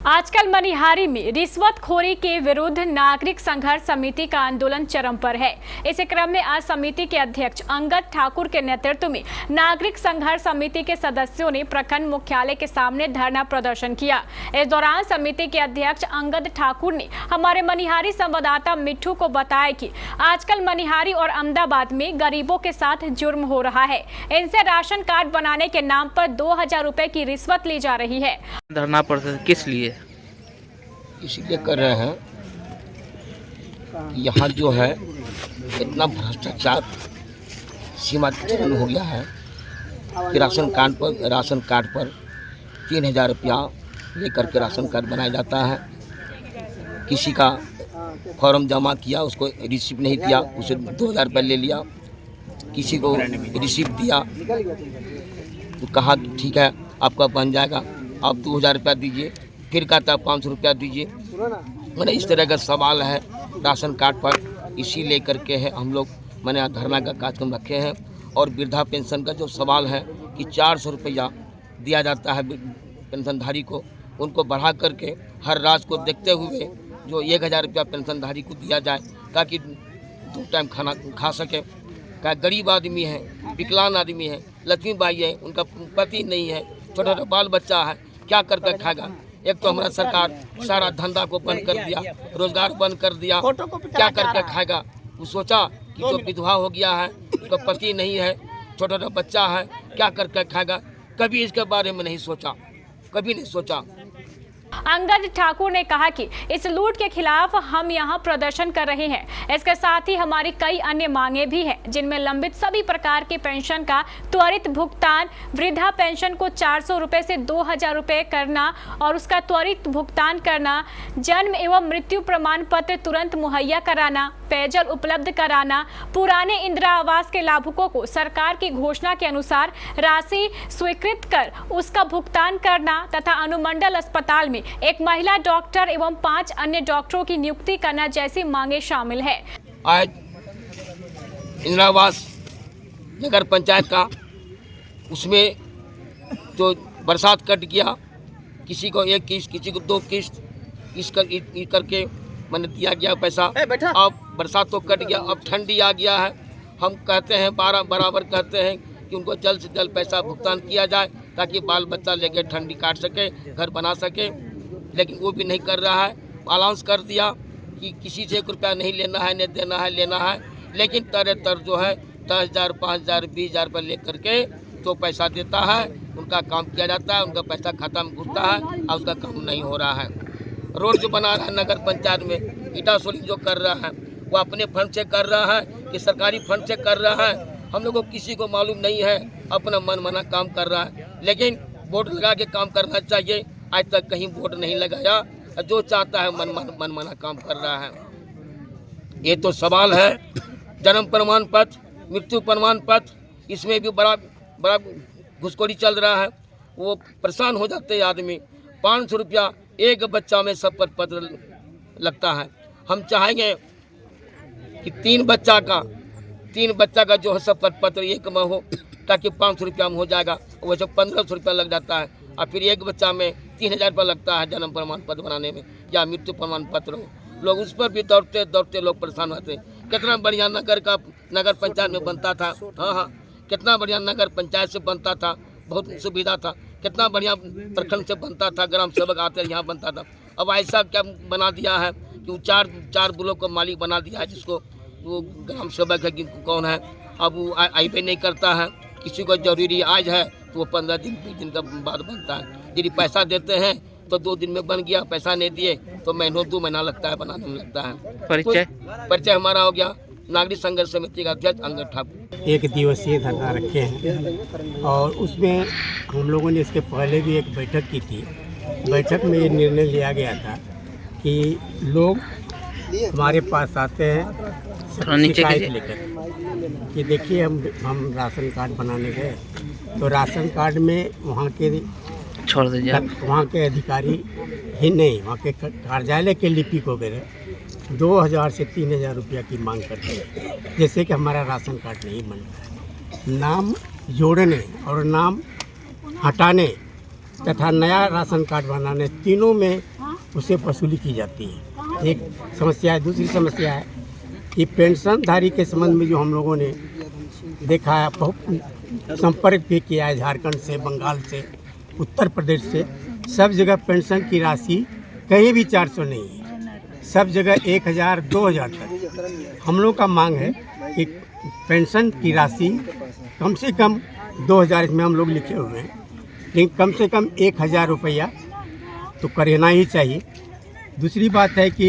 आजकल मनिहारी में रिश्वतखोरी के विरुद्ध नागरिक संघर्ष समिति का आंदोलन चरम पर है। इसी क्रम में आज समिति के अध्यक्ष अंगद ठाकुर के नेतृत्व में नागरिक संघर्ष समिति के सदस्यों ने प्रखंड मुख्यालय के सामने धरना प्रदर्शन किया। इस दौरान समिति के अध्यक्ष अंगद ठाकुर ने हमारे मनिहारी संवाददाता मिट्ठू को बताया कि आजकल मनिहारी और अहमदाबाद में गरीबों के साथ जुर्म हो रहा है। इनसे राशन कार्ड बनाने के नाम पर 2000 रुपए की रिश्वत ली जा रही है। धरना प्रदर्शन किस लिए? इसलिए कर रहे हैं कि यहाँ जो है इतना भ्रष्टाचार सीमा चरण हो गया है कि राशन कार्ड पर 3000 रुपया लेकर के राशन कार्ड बनाया जाता है। किसी का फॉर्म जमा किया, उसको रिसीप्ट नहीं दिया, उसे 2000 रुपये ले लिया। किसी को रिसीप्ट दिया तो कहा ठीक है आपका बन जाएगा, आप 2000 रुपया दीजिए, फिर कहता है 500 रुपया दीजिए। मैंने इस तरह का सवाल है राशन कार्ड पर, इसी लेकर के है हम लोग मैंने धरना का कार्यक्रम रखे हैं। और वृद्धा पेंशन का जो सवाल है कि 400 रुपया दिया जाता है पेंशनधारी को, उनको बढ़ा करके हर राज्य को देखते हुए जो 1000 रुपया पेंशनधारी को दिया जाए ताकि 2 टाइम खाना खा सके। क्या गरीब आदमी है, विकलांग आदमी है, लक्ष्मीबाई है, उनका पति नहीं है, छोटा छोटा बाल बच्चा है, क्या करके खाएगा? एक तो हमारा सरकार सारा धंधा को बंद कर दिया, रोजगार बंद कर दिया, क्या करके खाएगा? वो सोचा कि जो विधवा हो गया है, उसका पति नहीं है, छोटा छोटा बच्चा है, क्या करके खाएगा? कभी इसके बारे में नहीं सोचा, कभी नहीं सोचा। अंगद ठाकुर ने कहा कि इस लूट के खिलाफ हम यहां प्रदर्शन कर रहे हैं। इसके साथ ही हमारी कई अन्य मांगे भी हैं, जिनमें लंबित सभी प्रकार के पेंशन का त्वरित भुगतान, वृद्धा पेंशन को 400 रुपए से 2000 रुपए करना और उसका त्वरित भुगतान करना, जन्म एवं मृत्यु प्रमाण पत्र तुरंत मुहैया कराना, पेयजल उपलब्ध कराना, पुराने इंदिरा आवास के लाभुकों को सरकार की घोषणा के अनुसार राशि स्वीकृत कर उसका भुगतान करना तथा अनुमंडल अस्पताल में एक महिला डॉक्टर एवं 5 अन्य डॉक्टरों की नियुक्ति करना जैसी मांगे शामिल है। आज इंदिरा आवास नगर पंचायत का उसमें जो बरसात कट गया, किसी को 1 किस्त, किसी को 2 किस्त, इस करके मैंने दिया गया पैसा। अब बरसात तो कट गया, अब ठंडी आ गया है। हम कहते हैं बराबर कहते हैं कि उनको जल्द से जल्द पैसा भुगतान किया जाए ताकि बाल बच्चा लेके ठंडी काट सके, घर बना सके, लेकिन वो भी नहीं कर रहा है। अनाउंस कर दिया कि किसी से 1 रुपया नहीं लेना है, नहीं देना है, लेना है, लेकिन तर जो है 10,000, 5,000, 20,000 रुपये ले करके तो पैसा देता है, उनका काम किया जाता है, उनका पैसा खाता में घुसता है और उसका काम नहीं हो रहा है। रोड जो बना रहा है नगर पंचायत में, ईटा सोलिंग जो कर रहा है वो अपने फंड से कर रहा है कि सरकारी फंड से कर रहा है, हम लोगों को किसी को मालूम नहीं है। अपना मनमाना काम कर रहा है, लेकिन वोट लगा के काम करना चाहिए। आज तक कहीं वोट नहीं लगाया, जो चाहता है मनमाना काम कर रहा है। ये तो सवाल है जन्म प्रमाण पत्र, मृत्यु प्रमाण पत्र, इसमें भी बड़ा घुसखोरी चल रहा है। वो परेशान हो जाते हैं आदमी। 500 रुपया एक बच्चा में सब पर पत्र लगता है। हम चाहेंगे कि 3 बच्चा का जो है सब पर पत्र एक में हो ताकि 500 रुपया में हो जाएगा। वैसे 1500 रुपया लग जाता है और फिर एक बच्चा में 3000 रुपया लगता है जन्म प्रमाण पत्र बनाने में या मृत्यु प्रमाण पत्र हो। लोग उस पर भी दौड़ते लोग परेशान होते हैं। कितना बढ़िया नगर पंचायत में बनता था, हाँ, कितना बढ़िया नगर पंचायत से बनता था, बहुत सुविधा था, कितना बढ़िया प्रखंड से बनता था, ग्राम सेवक आते यहाँ बनता था। अब ऐसा क्या बना दिया है कि वो चार ब्लॉक का मालिक बना दिया है, जिसको वो ग्राम सेवक है कि कौन है, अब वो आई पे नहीं करता है। किसी को जरूरी आज है तो वो 15 दिन 20 दिन का बाद बनता है। यदि पैसा देते हैं तो 2 दिन में बन गया, पैसा नहीं दिए तो 2 महीना लगता है, बनाने में लगता है। परिचय हमारा हो गया नागरिक संघर्ष समिति का अध्यक्ष अंगद ठाकुर। 1 दिवसीय धरना रखे हैं और उसमें हम लोगों ने इसके पहले भी एक बैठक की थी। बैठक में ये निर्णय लिया गया था कि लोग हमारे पास आते हैं शिकायत लेकर कि देखिए हम राशन कार्ड बनाने गए तो राशन कार्ड में वहाँ के अधिकारी ही नहीं, वहाँ के कार्यालय के लिपिक वगैरह 2000 से 3000 रुपया की मांग करते हैं, जैसे कि हमारा राशन कार्ड नहीं बनता है। नाम जोड़ने और नाम हटाने तथा नया राशन कार्ड बनाने, तीनों में उसे वसूली की जाती है। एक समस्या है। दूसरी समस्या है कि पेंशनधारी के संबंध में जो हम लोगों ने देखा है, बहुत संपर्क भी किया है झारखंड से, बंगाल से, उत्तर प्रदेश से, सब जगह पेंशन की राशि कहीं भी 400 नहीं है, सब जगह 1000, 2000 तक। हम लोग का मांग है कि पेंशन की राशि कम से कम 2000, इसमें हम लोग लिखे हुए हैं, लेकिन कम से कम 1000 रुपया तो करना ही चाहिए। दूसरी बात है कि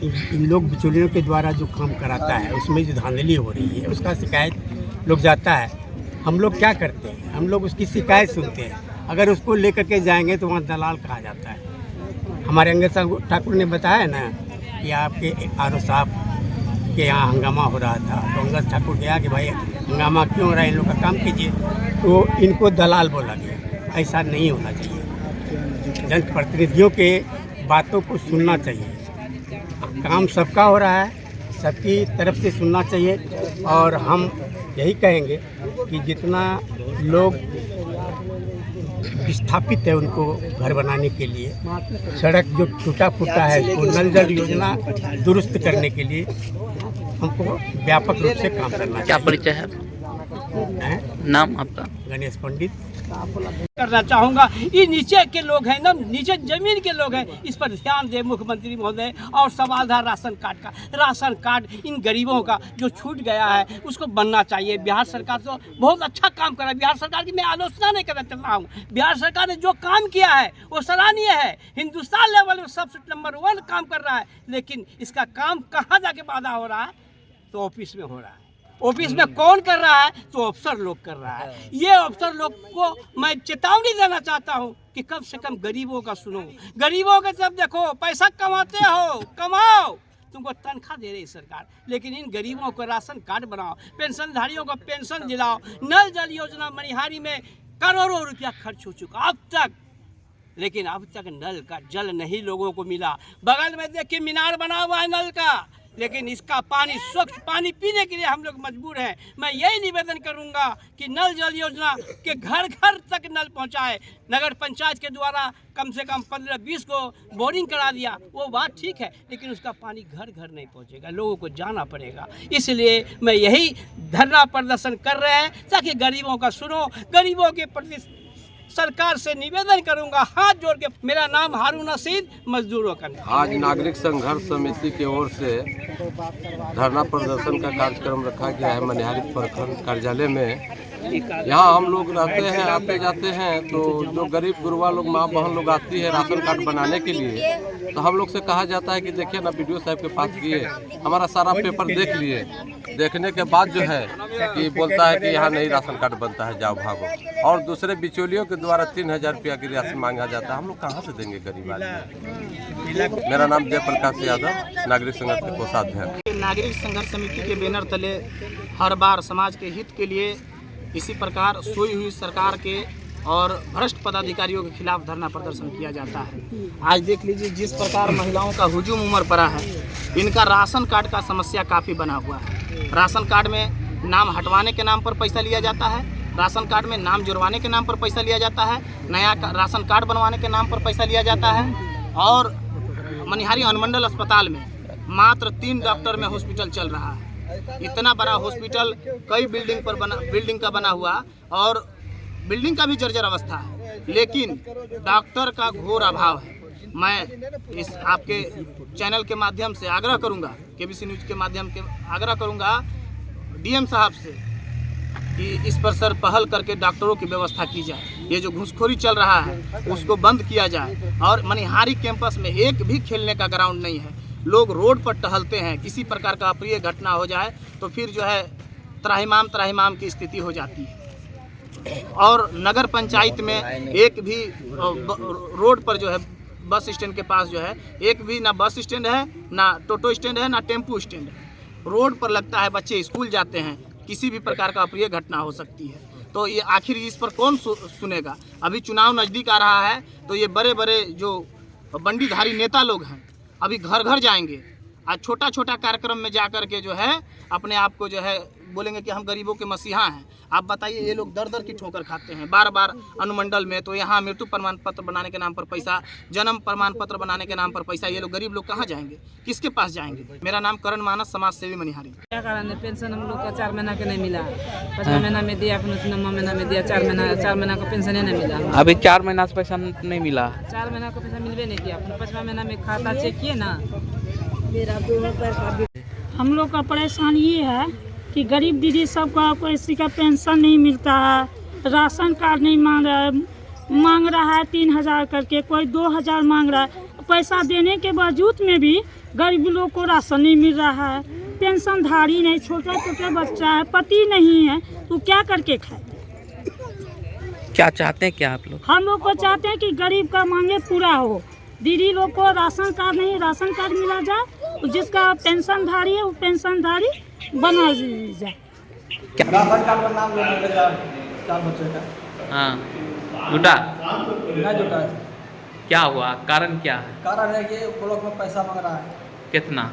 इन लोग बिचौलियों के द्वारा जो काम कराता है उसमें जो धांधली हो रही है, उसका शिकायत लोग जाता है। हम लोग क्या करते हैं, हम लोग उसकी शिकायत सुनते हैं। अगर उसको लेकर के जाएंगे तो वहाँ दलाल कहा जाता है। हमारे अंगद ठाकुर ने बताया ना कि आपके आर.ओ. साहब के यहाँ हंगामा हो रहा था, तो अंगद ठाकुर गया कि भाई हंगामा क्यों हो रहा है, इन लोग का काम कीजिए, तो इनको दलाल बोला गया। ऐसा नहीं होना चाहिए। जनप्रतिनिधियों के बातों को सुनना चाहिए। काम सबका हो रहा है, सबकी तरफ से सुनना चाहिए। और हम यही कहेंगे कि जितना लोग विस्थापित है उनको घर बनाने के लिए, सड़क जो टूटा फूटा है उसको नल जल योजना दुरुस्त करने के लिए हमको व्यापक रूप से काम करना चाहिए। क्या परिचय है? नाम आपका? गणेश पंडित। करना चाहूँगा, ये नीचे के लोग हैं ना, नीचे जमीन के लोग हैं, इस पर ध्यान दे मुख्यमंत्री महोदय। और सवाल था राशन कार्ड का। राशन कार्ड इन गरीबों का जो छूट गया है उसको बनना चाहिए। बिहार सरकार तो बहुत अच्छा काम कर रहा है। बिहार सरकार की मैं आलोचना नहीं करना चल रहा हूँ। बिहार सरकार ने जो काम किया है वो सराहनीय है, हिंदुस्तान लेवल में सबसे नंबर 1 काम कर रहा है। लेकिन इसका काम कहाँ जाके बाधा हो रहा है? तो ऑफिस में हो रहा है। ऑफिस में कौन कर रहा है? तो अफसर लोग कर रहा है। ये अफसर लोग को मैं चेतावनी देना चाहता हूँ कि कम से कम गरीबों का सुनो। गरीबों के जब देखो पैसा कमाते हो, कमाओ, तुमको तनख्वाह दे रही सरकार, लेकिन इन गरीबों को राशन कार्ड बनाओ, पेंशनधारियों को पेंशन दिलाओ। नल जल योजना मनिहारी में करोड़ों रुपया खर्च हो चुका अब तक, लेकिन अब तक नल का जल नहीं लोगों को मिला। बगल में देखिए मीनार बना हुआ है नल का, लेकिन इसका पानी, स्वच्छ पानी पीने के लिए हम लोग मजबूर हैं। मैं यही निवेदन करूंगा कि नल जल योजना के घर घर तक नल पहुंचाए। नगर पंचायत के द्वारा कम से कम 15-20 को बोरिंग करा दिया, वो बात ठीक है, लेकिन उसका पानी घर घर नहीं पहुंचेगा, लोगों को जाना पड़ेगा। इसलिए मैं यही धरना प्रदर्शन कर रहे हैं ताकि गरीबों का सुनो। गरीबों के प्रति सरकार से निवेदन करूंगा हाथ जोड़ के। मेरा नाम हारून रशीद, मजदूरों का। आज नागरिक संघर्ष समिति की ओर से धरना प्रदर्शन का कार्यक्रम रखा गया है मनिहारी प्रखंड कार्यालय में। यहाँ हम लोग रहते हैं, आते जाते हैं, तो जो गरीब गुरबा लोग, माँ बहन लोग आती है राशन कार्ड बनाने के लिए, तो हम लोग से कहा जाता है कि देखिए ना, बीडीओ साहब के पास गए, हमारा सारा पेपर देख लिए। देखने के बाद जो है कि बोलता है कि यहाँ नहीं राशन कार्ड बनता है, जाओ भागो। और दूसरे बिचौलियों के द्वारा 3000 रुपया की राशि मांगा जाता है। हम लोग कहाँ से देंगे गरीब आदमी? मेरा नाम जयप्रकाश यादव, नागरिक संघर्ष के कोषाध्यक्ष। नागरिक संघर्ष समिति के बैनर तले हर बार समाज के हित के लिए इसी प्रकार सोई हुई सरकार के और भ्रष्ट पदाधिकारियों के खिलाफ धरना प्रदर्शन किया जाता है। आज देख लीजिए जिस प्रकार महिलाओं का हुजूम उमड़ पड़ा है। इनका राशन कार्ड का समस्या काफ़ी बना हुआ है। राशन कार्ड में नाम हटवाने के नाम पर पैसा लिया जाता है, राशन कार्ड में नाम जुड़वाने के नाम पर पैसा लिया जाता है, नया राशन कार्ड बनवाने के नाम पर पैसा लिया जाता है। और मनिहारी अनुमंडल अस्पताल में मात्र 3 डॉक्टर में हॉस्पिटल चल रहा है। इतना बड़ा हॉस्पिटल कई बिल्डिंग का बना हुआ, और बिल्डिंग का भी जर्जर अवस्था है, लेकिन डॉक्टर का घोर अभाव है। मैं इस आपके चैनल के माध्यम से आग्रह करूंगा, केबीसी न्यूज़ के माध्यम के आग्रह करूंगा डीएम साहब से कि इस पर सर पहल करके डॉक्टरों की व्यवस्था की जाए। ये जो घूसखोरी चल रहा है उसको बंद किया जाए। और मनिहारी कैंपस में एक भी खेलने का ग्राउंड नहीं है, लोग रोड पर टहलते हैं। किसी प्रकार का अप्रिय घटना हो जाए तो फिर जो है त्राहिमाम की स्थिति हो जाती है। और नगर पंचायत में एक भी रोड पर जो है बस स्टैंड के पास जो है एक भी ना बस स्टैंड है, ना टोटो स्टैंड है, ना टेम्पू स्टैंड है। रोड पर लगता है बच्चे स्कूल जाते हैं, किसी भी प्रकार का अप्रिय घटना हो सकती है। तो ये आखिर इस पर कौन सुनेगा? अभी चुनाव नज़दीक आ रहा है, तो ये बड़े बड़े जो बंडीधारी नेता लोग हैं अभी घर घर जाएंगे आज छोटा छोटा कार्यक्रम में जा कर के जो है अपने आप को जो है बोलेंगे कि हम गरीबों के मसीहा हैं। आप बताइए, ये लोग दर दर की ठोकर खाते हैं बार बार अनुमंडल में, तो यहाँ मृत्यु प्रमाण पत्र बनाने के नाम पर पैसा, जन्म प्रमाण पत्र बनाने के नाम पर पैसा, ये लोग गरीब लोग कहाँ जाएंगे, किसके पास जाएंगे। मेरा नाम करण मानस, समाज सेवी मनिहारी। क्या कारण है, पेंशन हम लोग का 4 महीना के नहीं मिला, 5वां महीना में दिया, 9वां महीना में दिया, 4 महीना का पेंशन ही नहीं मिला। अभी 4 महीना से पैसा नहीं मिला। 4 महीना का पैसा मिलवे नहीं किया। 5वां महीना में खाता चेक किए ना। हम लोग का परेशानी ये है कि गरीब दीदी सबका किसी का पेंशन नहीं मिलता है, राशन कार्ड नहीं मांग रहा है 3000 करके, कोई 2000 मांग रहा है। पैसा देने के बावजूद में भी गरीब लोग को राशन नहीं मिल रहा है, पेंशनधारी नहीं, छोटे छोटे बच्चा है, पति नहीं है, तो क्या करके खाए। क्या चाहते हैं, क्या आप लोग? हम लोग को चाहते हैं कि गरीब का मांगे पूरा हो, दीदी लोग को राशन कार्ड नहीं, राशन कार्ड मिला जाए, जिसका पेंशनधारी है वो पेंशनधारी बना जाए। राशन कार्ड पर नाम लेने का 4 बच्चों का। हाँ, जुटा नहीं जुटा है। क्या हुआ, कारण क्या है? कारण है कि ब्लॉक में पैसा मांग रहा है, कितना?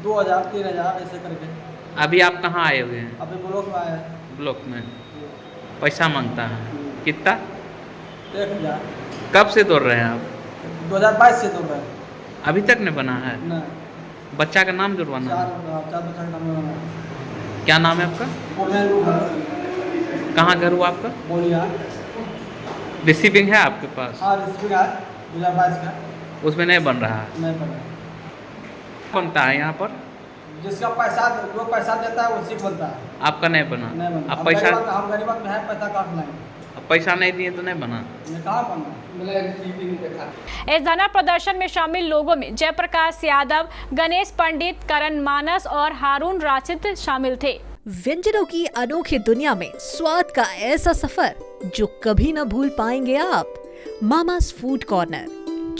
2000 3000 ऐसे करके। अभी आप कहाँ आए हुए हैं? अभी ब्लॉक में आया है। ब्लॉक में पैसा मांगता है, कितना? 1000। कब से दौड़ रहे हैं आप? 2022 से दौड़ रहे हैं। अभी तक नहीं बना है? नहीं। बच्चा का नाम जुड़वाना है। 4 बच्चा का नाम जुड़वाना है। क्या नाम है आपका? कहाँ घर हुआ आपका? बोलिया। रिसीविंग है आपके पास? हाँ, रिसीविंग है 2022 का। उसमें नहीं बन रहा है? नहीं बन रहा। बनता है यहाँ पर? जिसका पैसा, जो पैसा देता है उसी बनता है। आपका नहीं बना? नहीं बना। अब पैसा, हम गरीबत में है, पैसा काट लाएंगे। अब पैसा नहीं दिए तो नहीं बना? कहाँ बनना? इस धरना प्रदर्शन में शामिल लोगों में जयप्रकाश यादव, गणेश पंडित, करण मानस और हारून राशिद शामिल थे। व्यंजनों की अनोखी दुनिया में स्वाद का ऐसा सफर जो कभी न भूल पाएंगे आप। मामास फूड कॉर्नर,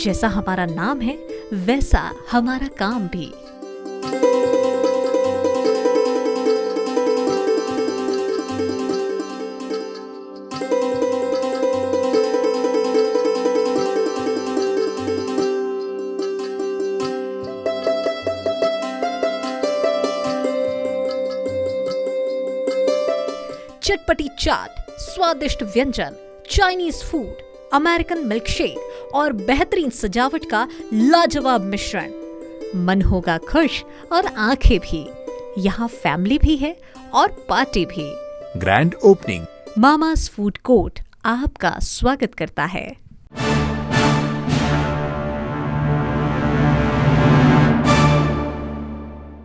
जैसा हमारा नाम है वैसा हमारा काम भी। चटपटी चाट, स्वादिष्ट व्यंजन, चाइनीज फूड, अमेरिकन मिल्कशेक और बेहतरीन सजावट का लाजवाब मिश्रण। मन होगा खुश और आंखें भी। यहाँ फैमिली भी है और पार्टी भी। Grand opening. Mama's food court आपका स्वागत करता है।